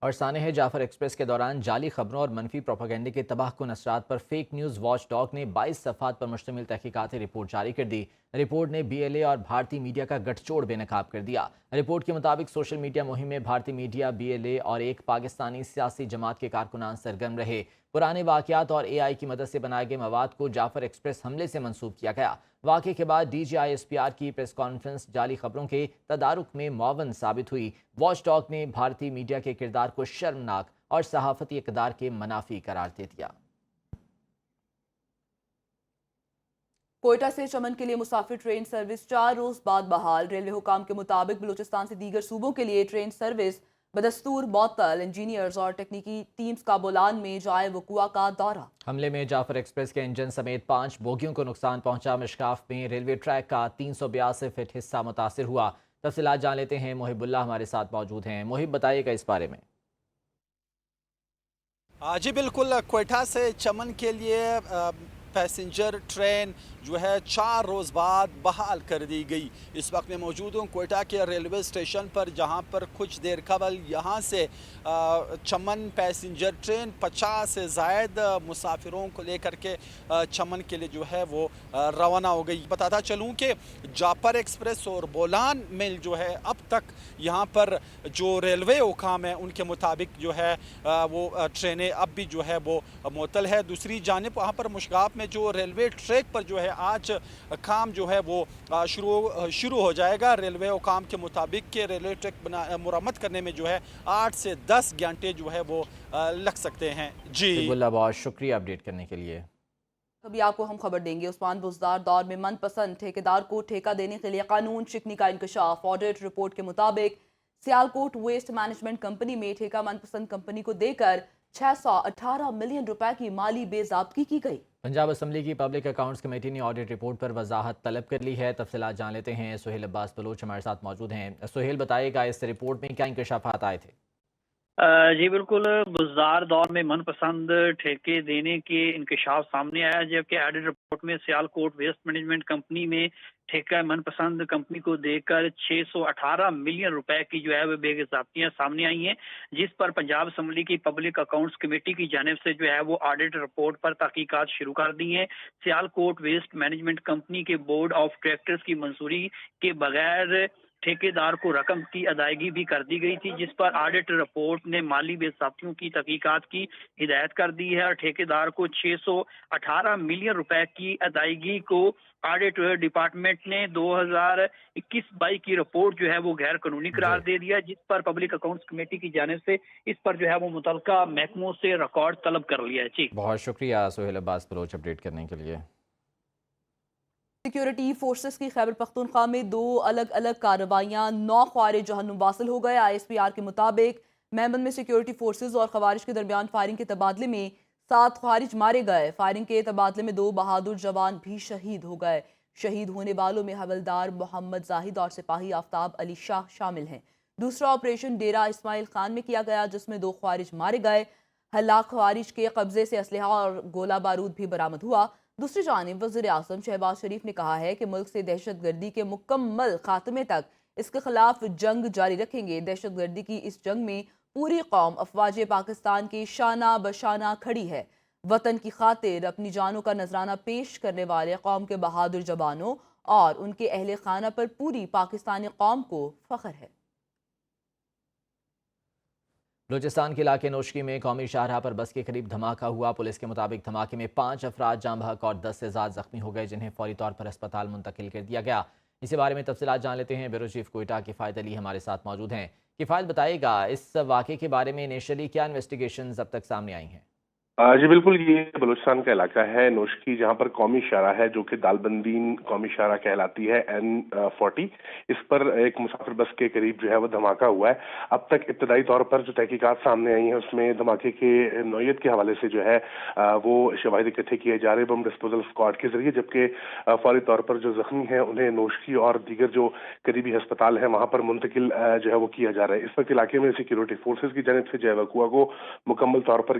اور سانحہ جعفر ایکسپریس کے دوران جعلی خبروں اور منفی پروپیگنڈے کے تباہ کن اثرات پر فیک نیوز واچ ڈاگ نے 22 صفحات پر مشتمل تحقیقاتی رپورٹ جاری کر دی۔ رپورٹ نے بی ایل اے اور بھارتی میڈیا کا گٹھ جوڑ بے نقاب کر دیا۔ رپورٹ کے مطابق سوشل میڈیا مہم میں بھارتی میڈیا، بی ایل اے اور ایک پاکستانی سیاسی جماعت کے کارکنان سرگرم رہے۔ پرانے واقعات اور اے آئی کی مدد سے بنائے گئے مواد کو جعفر ایکسپریس حملے سے منسوب کیا گیا۔ واقعے کے بعد D G I S P R کی پریس کانفرنس جعلی خبروں کے تدارک میں معاون ثابت ہوئی۔ واچ ڈاگ نے بھارتی میڈیا کے کردار کو شرمناک اور صحافتی اقدار کے منافی قرار دے دیا۔ کوئٹہ سے چمن کے لیے مسافر ٹرین سروس 4 روز بعد بحال۔ ریلوے حکام کے مطابق بلوچستان سے دیگر صوبوں کے لیے ٹرین سروس بدستور معطل۔ انجینئرز اور تکنیکی ٹیمز کا بولان میں جائے وقوع کا دورہ۔ حملے میں جعفر ایکسپریس کے انجن سمیت 5 بوگیوں کو نقصان پہنچا۔ مشکاف میں ریلوے ٹریک کا 382 فٹ حصہ متاثر ہوا۔ تفصیلات جان لیتے ہیں، محب اللہ ہمارے ساتھ موجود ہیں۔ محب، بتائیے گا اس بارے میں۔ جی بالکل، کوئٹہ سے چمن کے لیے پیسنجر ٹرین جو ہے 4 روز بعد بحال کر دی گئی۔ اس وقت میں موجود ہوں کوئٹہ کے ریلوے اسٹیشن پر، جہاں پر کچھ دیر قبل یہاں سے چمن پیسنجر ٹرین 50 سے زائد مسافروں کو لے کر کے چمن کے لیے جو ہے وہ روانہ ہو گئی۔ بتاتا چلوں کہ جعفر ایکسپریس اور بولان میں جو ہے اب تک یہاں پر جو ریلوے حکام ہیں ان کے مطابق جو ہے وہ ٹرینیں اب بھی جو ہے وہ معطل ہے۔ دوسری جانب وہاں پر مشگاف میں جو ریلوے ٹریک پر جو ہے آج کام جو ہے وہ شروع ہو جائے گا۔ ریلوے حکام کے مطابق کہ ریلوے ٹریک مرمت کرنے میں جو ہے 8 سے 10 گھنٹے جو ہے وہ لگ سکتے ہیں۔ جی اللہ، بہت شکریہ اپڈیٹ کرنے کے لیے۔ ابھی آپ کو ہم خبر دیں گے۔ عثمان بزدار دور میں من پسند ٹھیکیدار کو ٹھیکہ دینے کے لیے قانون شکنی کا انکشاف۔ آڈٹ رپورٹ کے مطابق سیالکوٹ ویسٹ مینجمنٹ کمپنی میں ٹھیکہ من پسند کمپنی کو دے کر 618 ملین روپے کی مالی بے ضابطگی کی گئی۔ پنجاب اسمبلی کی پبلک اکاؤنٹس کمیٹی نے آڈٹ رپورٹ پر وضاحت طلب کر لی ہے۔ تفصیلات جان لیتے ہیں، سہیل عباس بلوچ ہمارے ساتھ موجود ہیں۔ سہیل، بتائیے گا اس رپورٹ میں کیا انکشافات آئے تھے؟ جی بالکل، بزدار دور میں من پسند ٹھیکے دینے کے انکشاف سامنے آیا، جبکہ آڈٹ رپورٹ میں سیالکوٹ ویسٹ مینجمنٹ کمپنی میں ٹھیکہ من پسند کمپنی کو دے کر 618 ملین روپے کی جو ہے وہ بے ضابطگیاں سامنے آئی ہیں، جس پر پنجاب اسمبلی کی پبلک اکاؤنٹس کمیٹی کی جانب سے جو ہے وہ آڈٹ رپورٹ پر تحقیقات شروع کر دی ہیں۔ سیالکوٹ ویسٹ مینجمنٹ کمپنی کے بورڈ آف ڈائریکٹرز کی منظوری کے بغیر ٹھیکیدار کو رقم کی ادائیگی بھی کر دی گئی تھی، جس پر آڈٹ رپورٹ نے مالی بے ضابطگیوں کی تحقیقات کی ہدایت کر دی ہے، اور ٹھیکیدار کو 618 ملین روپے کی ادائیگی کو آڈٹ ڈپارٹمنٹ نے 2021-22 کی رپورٹ جو ہے وہ غیر قانونی قرار دے دیا، جس پر پبلک اکاؤنٹس کمیٹی کی جانب سے اس پر جو ہے وہ متعلقہ محکموں سے ریکارڈ طلب کر لیا ہے۔ جی بہت شکریہ سہیل عباس بلوچ اپڈیٹ کرنے کے لیے۔ سیکیورٹی فورسز کی خیبر پختونخوا میں 2 الگ الگ کارروائیاں، 9 خوارج جہنم واصل ہو گئے۔ آئی ایس پی آر کے مطابق میمن میں سیکیورٹی فورسز اور خوارج کے درمیان فائرنگ کے تبادلے میں 7 خوارج مارے گئے۔ فائرنگ کے تبادلے میں 2 بہادر جوان بھی شہید ہو گئے۔ شہید ہونے والوں میں حوالدار محمد زاہد اور سپاہی آفتاب علی شاہ شامل ہیں۔ دوسرا آپریشن ڈیرہ اسماعیل خان میں کیا گیا، جس میں 2 خوارج مارے گئے۔ ہلاک خوارج کے قبضے سے اسلحہ اور گولہ بارود بھی برآمد ہوا۔ دوسری جانب وزیر اعظم شہباز شریف نے کہا ہے کہ ملک سے دہشت گردی کے مکمل خاتمے تک اس کے خلاف جنگ جاری رکھیں گے۔ دہشت گردی کی اس جنگ میں پوری قوم افواج پاکستان کی شانہ بشانہ کھڑی ہے۔ وطن کی خاطر اپنی جانوں کا نذرانہ پیش کرنے والے قوم کے بہادر جوانوں اور ان کے اہل خانہ پر پوری پاکستانی قوم کو فخر ہے۔ بلوچستان کے علاقے نوشکی میں قومی شاہراہ پر بس کے قریب دھماکہ ہوا۔ پولیس کے مطابق دھماکے میں 5 افراد جاں بحق اور 10 سے زائد زخمی ہو گئے، جنہیں فوری طور پر اسپتال منتقل کر دیا گیا۔ اسی بارے میں تفصیلات جان لیتے ہیں، بیورو چیف کوئٹہ کفایت علی ہمارے ساتھ موجود ہیں۔ کفایت، بتائیے گا اس واقعے کے بارے میں انیشلی کیا انویسٹیگیشنز اب تک سامنے آئی ہیں؟ جی بالکل، یہ بلوچستان کا علاقہ ہے نوشکی، جہاں پر قومی شاہراہ ہے جو کہ دالبندین قومی شاہراہ کہلاتی ہے N40۔ اس پر ایک مسافر بس کے قریب جو ہے وہ دھماکہ ہوا ہے۔ اب تک ابتدائی طور پر جو تحقیقات سامنے آئی ہیں اس میں دھماکے کے نوعیت کے حوالے سے جو ہے وہ شواہد اکٹھے کیے جا رہے بم ڈسپوزل اسکواڈ کے ذریعے، جبکہ فوری طور پر جو زخمی ہیں انہیں نوشکی اور دیگر جو قریبی ہسپتال ہیں وہاں پر منتقل جو ہے وہ کیا جا رہا ہے۔ اس وقت علاقے میں سیکیورٹی فورسز کی جانب سے جو ہے وقوع کو مکمل طور پر